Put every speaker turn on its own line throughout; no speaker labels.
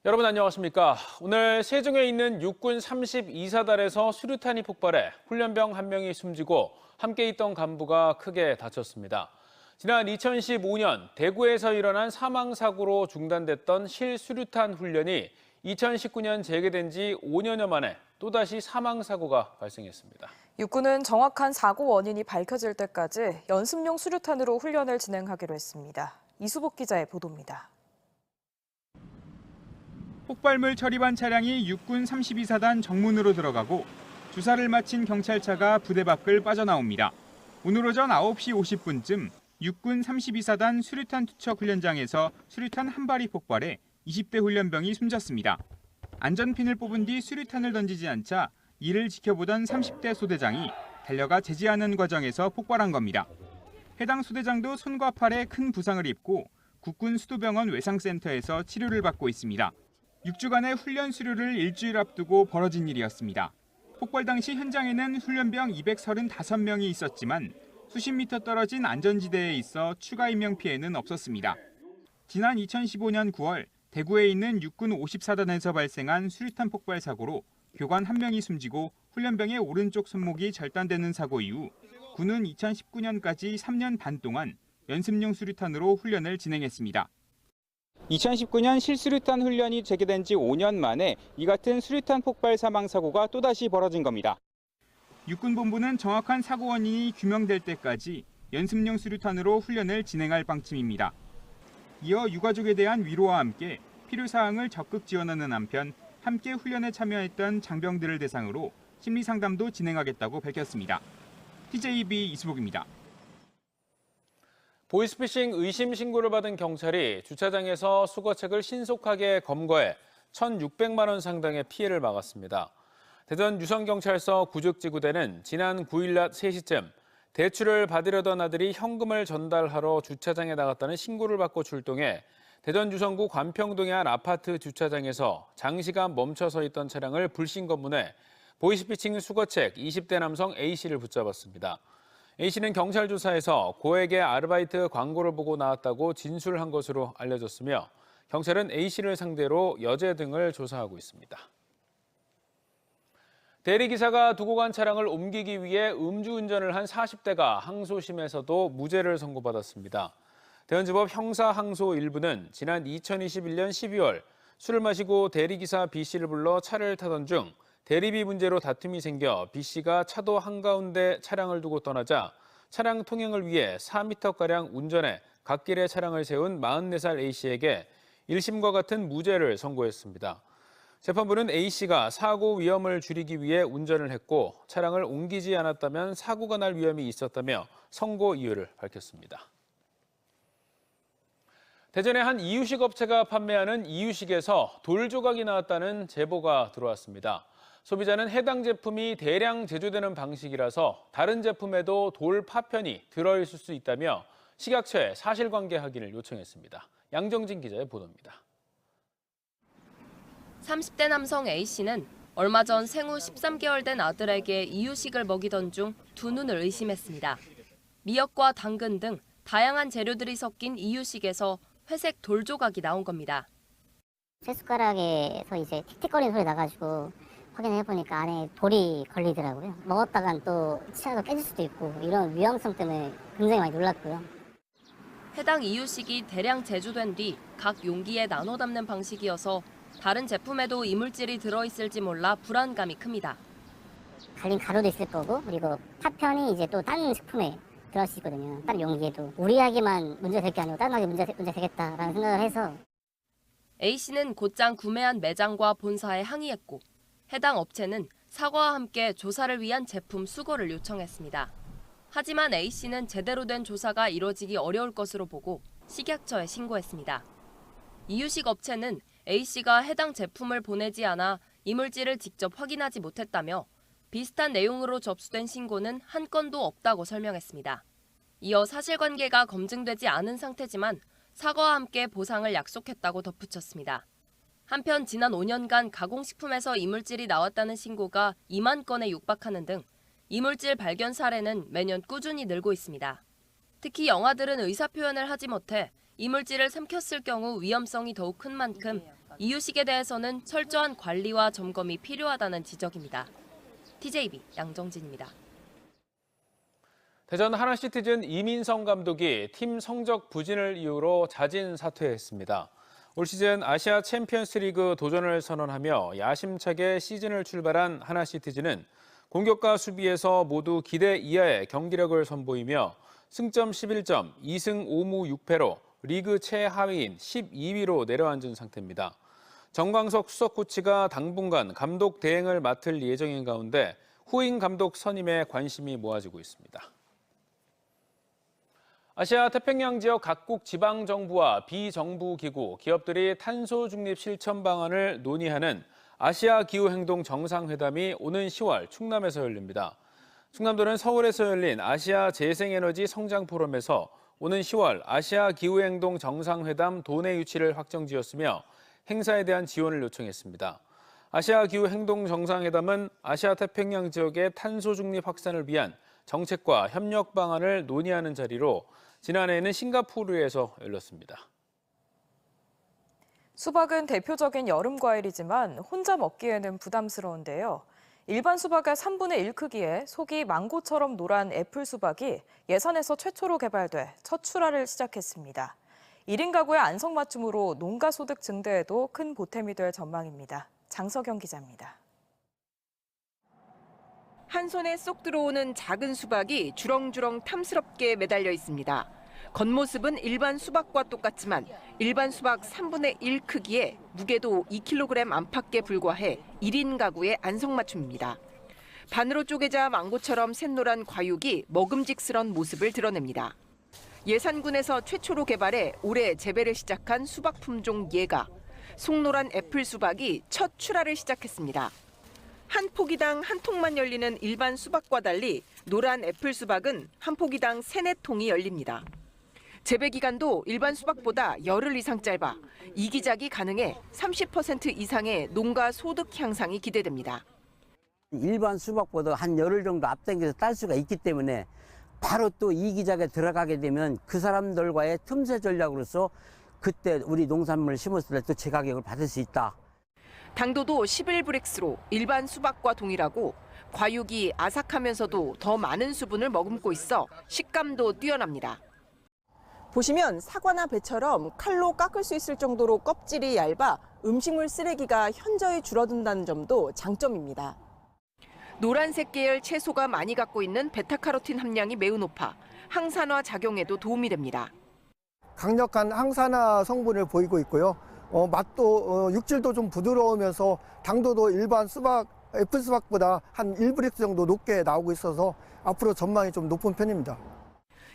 여러분 안녕하십니까? 오늘 세종에 있는 육군 32사단에서 수류탄이 폭발해 훈련병 한 명이 숨지고 함께 있던 간부가 크게 다쳤습니다. 지난 2015년 대구에서 일어난 사망사고로 중단됐던 실수류탄 훈련이 2019년 재개된 지 5년여 만에 또다시 사망사고가 발생했습니다.
육군은 정확한 사고 원인이 밝혀질 때까지 연습용 수류탄으로 훈련을 진행하기로 했습니다. 이수복 기자의 보도입니다.
폭발물 처리반 차량이 육군 32사단 정문으로 들어가고 주사를 마친 경찰차가 부대 밖을 빠져나옵니다. 오늘 오전 9시 50분쯤 육군 32사단 수류탄 투척 훈련장에서 수류탄 한 발이 폭발해 20대 훈련병이 숨졌습니다. 안전핀을 뽑은 뒤 수류탄을 던지지 않자 이를 지켜보던 30대 소대장이 달려가 제지하는 과정에서 폭발한 겁니다. 해당 소대장도 손과 팔에 큰 부상을 입고 국군 수도병원 외상센터에서 치료를 받고 있습니다. 6주간의 훈련 수료를 일주일 앞두고 벌어진 일이었습니다. 폭발 당시 현장에는 훈련병 235명이 있었지만 수십 미터 떨어진 안전지대에 있어 추가 인명 피해는 없었습니다. 지난 2015년 9월 대구에 있는 육군 54단에서 발생한 수류탄 폭발 사고로 교관 한 명이 숨지고 훈련병의 오른쪽 손목이 절단되는 사고 이후 군은 2019년까지 3년 반 동안 연습용 수류탄으로 훈련을 진행했습니다. 2019년 실수류탄 훈련이 재개된 지 5년 만에 이 같은 수류탄 폭발 사망 사고가 또다시 벌어진 겁니다. 육군본부는 정확한 사고 원인이 규명될 때까지 연습용 수류탄으로 훈련을 진행할 방침입니다. 이어 유가족에 대한 위로와 함께 필요사항을 적극 지원하는 한편 함께 훈련에 참여했던 장병들을 대상으로 심리상담도 진행하겠다고 밝혔습니다. TJB 이수복입니다.
보이스피싱 의심 신고를 받은 경찰이 주차장에서 수거책을 신속하게 검거해 1,600만 원 상당의 피해를 막았습니다. 대전 유성경찰서 구죽지구대는 지난 9일 낮 3시쯤 대출을 받으려던 아들이 현금을 전달하러 주차장에 나갔다는 신고를 받고 출동해 대전 유성구 관평동의 한 아파트 주차장에서 장시간 멈춰서 있던 차량을 불신 검문해 보이스피싱 수거책 20대 남성 A씨를 붙잡았습니다. A씨는 경찰 조사에서 고액의 아르바이트 광고를 보고 나왔다고 진술한 것으로 알려졌으며 경찰은 A씨를 상대로 여죄 등을 조사하고 있습니다. 대리기사가 두고 간 차량을 옮기기 위해 음주운전을 한 40대가 항소심에서도 무죄를 선고받았습니다. 대전지법 형사항소 1부는 지난 2021년 12월 술을 마시고 대리기사 B씨를 불러 차를 타던 중 대리비 문제로 다툼이 생겨 B씨가 차도 한가운데 차량을 두고 떠나자 차량 통행을 위해 4m가량 운전해 갓길에 차량을 세운 44살 A씨에게 1심과 같은 무죄를 선고했습니다. 재판부는 A씨가 사고 위험을 줄이기 위해 운전을 했고 차량을 옮기지 않았다면 사고가 날 위험이 있었다며 선고 이유를 밝혔습니다. 대전의 한 이유식 업체가 판매하는 이유식에서 돌 조각이 나왔다는 제보가 들어왔습니다. 소비자는 해당 제품이 대량 제조되는 방식이라서 다른 제품에도 돌 파편이 들어있을 수 있다며 식약처에 사실관계 확인을 요청했습니다. 양정진 기자의 보도입니다.
30대 남성 A씨는 얼마 전 생후 13개월 된 아들에게 이유식을 먹이던 중 두 눈을 의심했습니다. 미역과 당근 등 다양한 재료들이 섞인 이유식에서 회색 돌 조각이 나온 겁니다.
쇠숟가락에서 이제 틱틱거리는 소리 나가지고 확인해보니까 안에 돌이 걸리더라고요. 먹었다간 또 치아가 깨질 수도 있고 이런 위험성 때문에 굉장히 많이 놀랐고요.
해당 이유식이 대량 제조된 뒤 각 용기에 나눠 담는 방식이어서 다른 제품에도 이물질이 들어있을지 몰라 불안감이 큽니다.
갈린 가루도 있을 거고 그리고 파편이 이제 또 다른 식품에 들어갈 수 있거든요. 다른 용기에도 우리에게만 문제가 될 게 아니고 다른 아이에게 문제 되겠다라는 생각을 해서
A씨는 곧장 구매한 매장과 본사에 항의했고 해당 업체는 사과와 함께 조사를 위한 제품 수거를 요청했습니다. 하지만 A씨는 제대로 된 조사가 이뤄지기 어려울 것으로 보고 식약처에 신고했습니다. 이유식 업체는 A씨가 해당 제품을 보내지 않아 이물질을 직접 확인하지 못했다며 비슷한 내용으로 접수된 신고는 한 건도 없다고 설명했습니다. 이어 사실관계가 검증되지 않은 상태지만 사과와 함께 보상을 약속했다고 덧붙였습니다. 한편 지난 5년간 가공식품에서 이물질이 나왔다는 신고가 2만 건에 육박하는 등 이물질 발견 사례는 매년 꾸준히 늘고 있습니다. 특히 영아들은 의사표현을 하지 못해 이물질을 삼켰을 경우 위험성이 더욱 큰 만큼 이유식에 대해서는 철저한 관리와 점검이 필요하다는 지적입니다. TJB 양정진입니다.
대전 하나시티즌 이민성 감독이 팀 성적 부진을 이유로 자진 사퇴했습니다. 올 시즌 아시아 챔피언스리그 도전을 선언하며 야심차게 시즌을 출발한 하나시티즌은 공격과 수비에서 모두 기대 이하의 경기력을 선보이며 승점 11점, 2승 5무 6패로 리그 최하위인 12위로 내려앉은 상태입니다. 정광석 수석 코치가 당분간 감독 대행을 맡을 예정인 가운데 후임 감독 선임에 관심이 모아지고 있습니다. 아시아 태평양 지역 각국 지방정부와 비정부기구, 기업들이 탄소 중립 실천 방안을 논의하는 아시아 기후행동 정상회담이 오는 10월 충남에서 열립니다. 충남도는 서울에서 열린 아시아 재생에너지 성장 포럼에서 오는 10월 아시아 기후행동 정상회담 도내 유치를 확정지었으며 행사에 대한 지원을 요청했습니다. 아시아 기후행동 정상회담은 아시아 태평양 지역의 탄소 중립 확산을 위한 정책과 협력 방안을 논의하는 자리로 지난해에는 싱가포르에서 열렸습니다.
수박은 대표적인 여름 과일이지만 혼자 먹기에는 부담스러운데요. 일반 수박의 3분의 1 크기의 속이 망고처럼 노란 애플 수박이 예산에서 최초로 개발돼 첫 출하를 시작했습니다. 1인 가구의 안성맞춤으로 농가 소득 증대에도 큰 보탬이 될 전망입니다. 장석영 기자입니다.
한 손에 쏙 들어오는 작은 수박이 주렁주렁 탐스럽게 매달려 있습니다. 겉모습은 일반 수박과 똑같지만 일반 수박 3분의 1 크기에 무게도 2kg 안팎에 불과해 1인 가구의 안성맞춤입니다. 반으로 쪼개자 망고처럼 샛노란 과육이 먹음직스런 모습을 드러냅니다. 예산군에서 최초로 개발해 올해 재배를 시작한 수박 품종 예가, 송노란 애플 수박이 첫 출하를 시작했습니다. 한 포기당 한 통만 열리는 일반 수박과 달리 노란 애플 수박은 한 포기당 3-4통이 열립니다. 재배 기간도 일반 수박보다 열흘 이상 짧아 이기작이 가능해 30% 이상의 농가 소득 향상이 기대됩니다.
일반 수박보다 한 열흘 정도 앞당겨서 딸 수가 있기 때문에 바로 또 이기작에 들어가게 되면 그 사람들과의 틈새 전략으로서 그때 우리 농산물을 심었을 때 또 제가격을 받을 수 있다.
당도도 11브렉스로 일반 수박과 동일하고 과육이 아삭하면서도 더 많은 수분을 머금고 있어 식감도 뛰어납니다.
보시면 사과나 배처럼 칼로 깎을 수 있을 정도로 껍질이 얇아 음식물 쓰레기가 현저히 줄어든다는 점도 장점입니다.
노란색 계열 채소가 많이 갖고 있는 베타카로틴 함량이 매우 높아 항산화 작용에도 도움이 됩니다.
강력한 항산화 성분을 보이고 있고요. 맛도 육질도 좀 부드러우면서 당도도 일반 수박, 애플 수박보다 한 1브렉스 정도 높게 나오고 있어서 앞으로 전망이 좀 높은 편입니다.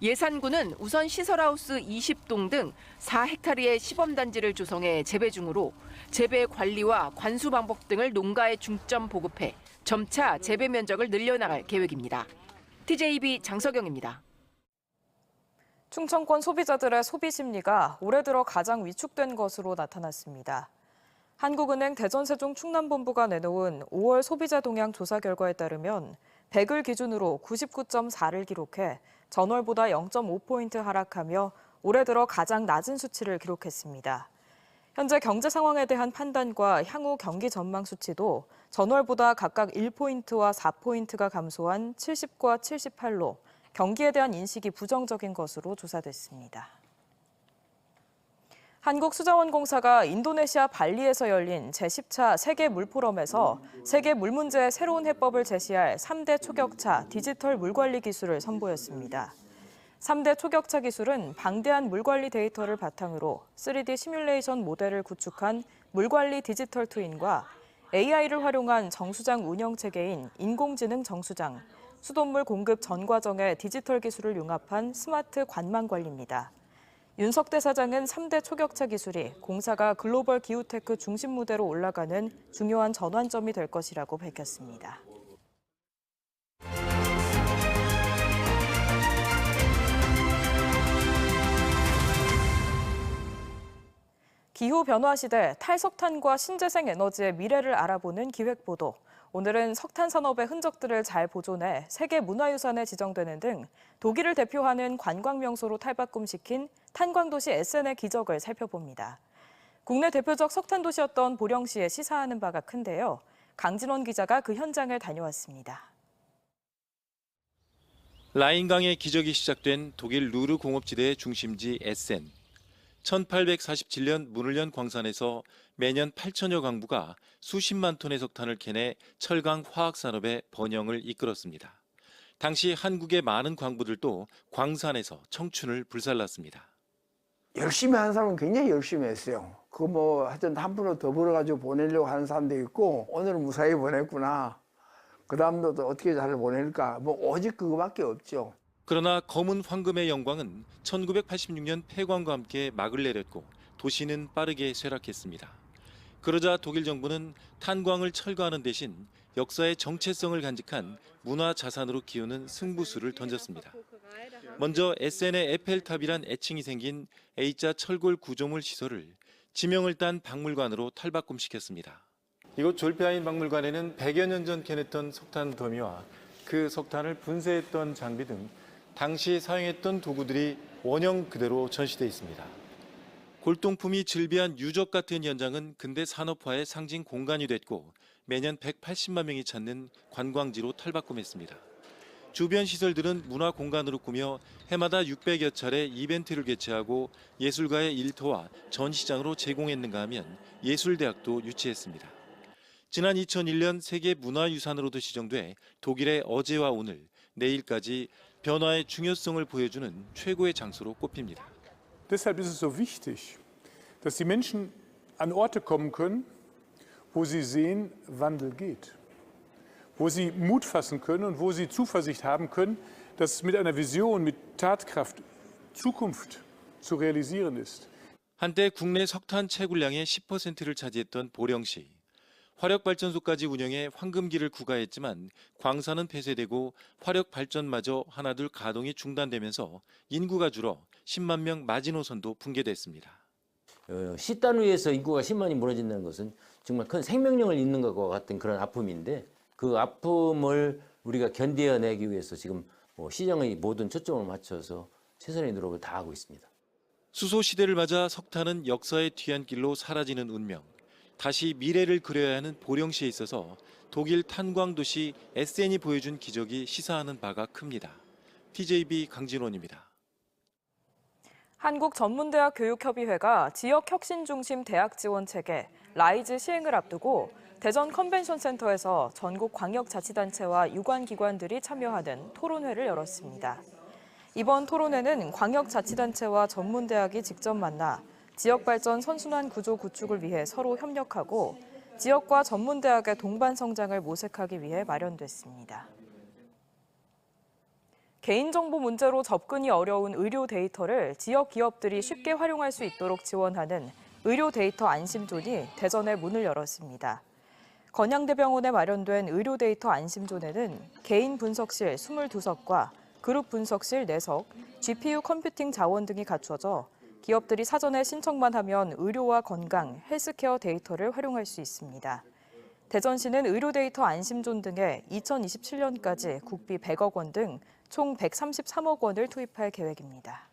예산군은 우선 시설하우스 20동 등 4헥타르의 시범단지를 조성해 재배 중으로 재배 관리와 관수 방법 등을 농가에 중점 보급해 점차 재배 면적을 늘려나갈 계획입니다. TJB 장석영입니다.
충청권 소비자들의 소비 심리가 올해 들어 가장 위축된 것으로 나타났습니다. 한국은행 대전세종 충남본부가 내놓은 5월 소비자 동향 조사 결과에 따르면 100을 기준으로 99.4를 기록해 전월보다 0.5포인트 하락하며 올해 들어 가장 낮은 수치를 기록했습니다. 현재 경제 상황에 대한 판단과 향후 경기 전망 수치도 전월보다 각각 1포인트와 4포인트가 감소한 70과 78로 경기에 대한 인식이 부정적인 것으로 조사됐습니다. 한국수자원공사가 인도네시아 발리에서 열린 제10차 세계 물포럼에서 세계 물 문제의 새로운 해법을 제시할 3대 초격차 디지털 물관리 기술을 선보였습니다. 3대 초격차 기술은 방대한 물관리 데이터를 바탕으로 3D 시뮬레이션 모델을 구축한 물관리 디지털 트윈과 AI를 활용한 정수장 운영 체계인 인공지능 정수장, 수돗물 공급 전 과정의 디지털 기술을 융합한 스마트 관망 관리입니다. 윤석대 사장은 3대 초격차 기술이 공사가 글로벌 기후테크 중심 무대로 올라가는 중요한 전환점이 될 것이라고 밝혔습니다. 기후변화 시대 탈석탄과 신재생 에너지의 미래를 알아보는 기획보도. 오늘은 석탄 산업의 흔적들을 잘 보존해 세계 문화유산에 지정되는 등 독일을 대표하는 관광 명소로 탈바꿈시킨 탄광도시 에센의 기적을 살펴봅니다. 국내 대표적 석탄 도시였던 보령시에 시사하는 바가 큰데요. 강진원 기자가 그 현장을 다녀왔습니다.
라인강의 기적이 시작된 독일 루르 공업지대의 중심지 에센. 1847년 문을 연 광산에서 매년 8천여 광부가 수십만 톤의 석탄을 캐내 철강 화학 산업의 번영을 이끌었습니다. 당시 한국의 많은 광부들도 광산에서 청춘을 불살랐습니다.
열심히 하는 사람은 굉장히 열심히 했어요. 그거 뭐 하여튼 한 푼을 더 벌어가지고 보내려고 하는 사람도 있고, 오늘은 무사히 보냈구나, 그 다음도 또 어떻게 잘 보낼까, 뭐 오직 그거밖에 없죠.
그러나 검은 황금의 영광은 1986년 폐광과 함께 막을 내렸고 도시는 빠르게 쇠락했습니다. 그러자 독일 정부는 탄광을 철거하는 대신 역사의 정체성을 간직한 문화 자산으로 키우는 승부수를 던졌습니다. 먼저 에센의 에펠탑이란 애칭이 생긴 A자 철골 구조물 시설을 지명을 딴 박물관으로 탈바꿈시켰습니다. 이곳 졸피아인 박물관에는 100여 년 전 캐냈던 석탄 더미와 그 석탄을 분쇄했던 장비 등 당시 사용했던 도구들이 원형 그대로 전시돼 있습니다. 골동품이 즐비한 유적 같은 현장은 근대 산업화의 상징 공간이 됐고 매년 180만 명이 찾는 관광지로 탈바꿈했습니다. 주변 시설들은 문화 공간으로 꾸며 해마다 600여 차례 이벤트를 개최하고 예술가의 일터와 전시장으로 제공했는가 하면 예술대학도 유치했습니다. 지난 2001년 세계 문화유산으로도 지정돼 독일의 어제와 오늘, 내일까지 변화의 중요성을 보여주는 최고의 장소로 꼽힙니다.
Deshalb ist es so wichtig, dass die Menschen an Orte kommen können, wo sie sehen, Wandel geht, wo sie Mut fassen können und wo sie Zuversicht haben können, dass mit einer Vision, mit Tatkraft Zukunft zu realisieren ist.
한때 국내 석탄 채굴량의 10%를 차지했던 보령시. 화력발전소까지 운영해 황금기를 구가했지만 광산은 폐쇄되고 화력발전마저 하나둘 가동이 중단되면서 인구가 줄어 10만 명 마지노선도 붕괴됐습니다.
시단위에서 인구가 10만이 무너진다는 것은 정말 큰 생명력을 잃는 것과 같은 그런 아픔인데, 그 아픔을 우리가 견뎌내기 위해서 지금 시정의 모든 초점을 맞춰서 최선의 노력을 다하고 있습니다.
수소 시대를 맞아 석탄은 역사의 뒤안길로 사라지는 운명. 다시 미래를 그려야 하는 보령시에 있어서 독일 탄광도시 에센이 보여준 기적이 시사하는 바가 큽니다. TJB 강진원입니다.
한국전문대학 교육협의회가 지역혁신 중심 대학 지원 체계 라이즈 시행을 앞두고 대전 컨벤션센터에서 전국 광역자치단체와 유관기관들이 참여하는 토론회를 열었습니다. 이번 토론회는 광역자치단체와 전문대학이 직접 만나 지역발전 선순환 구조 구축을 위해 서로 협력하고 지역과 전문대학의 동반 성장을 모색하기 위해 마련됐습니다. 개인정보 문제로 접근이 어려운 의료 데이터를 지역 기업들이 쉽게 활용할 수 있도록 지원하는 의료 데이터 안심존이 대전에 문을 열었습니다. 건양대병원에 마련된 의료 데이터 안심존에는 개인 분석실 22석과 그룹 분석실 4석, GPU 컴퓨팅 자원 등이 갖춰져 기업들이 사전에 신청만 하면 의료와 건강, 헬스케어 데이터를 활용할 수 있습니다. 대전시는 의료 데이터 안심존 등에 2027년까지 국비 100억 원 등 총 133억 원을 투입할 계획입니다.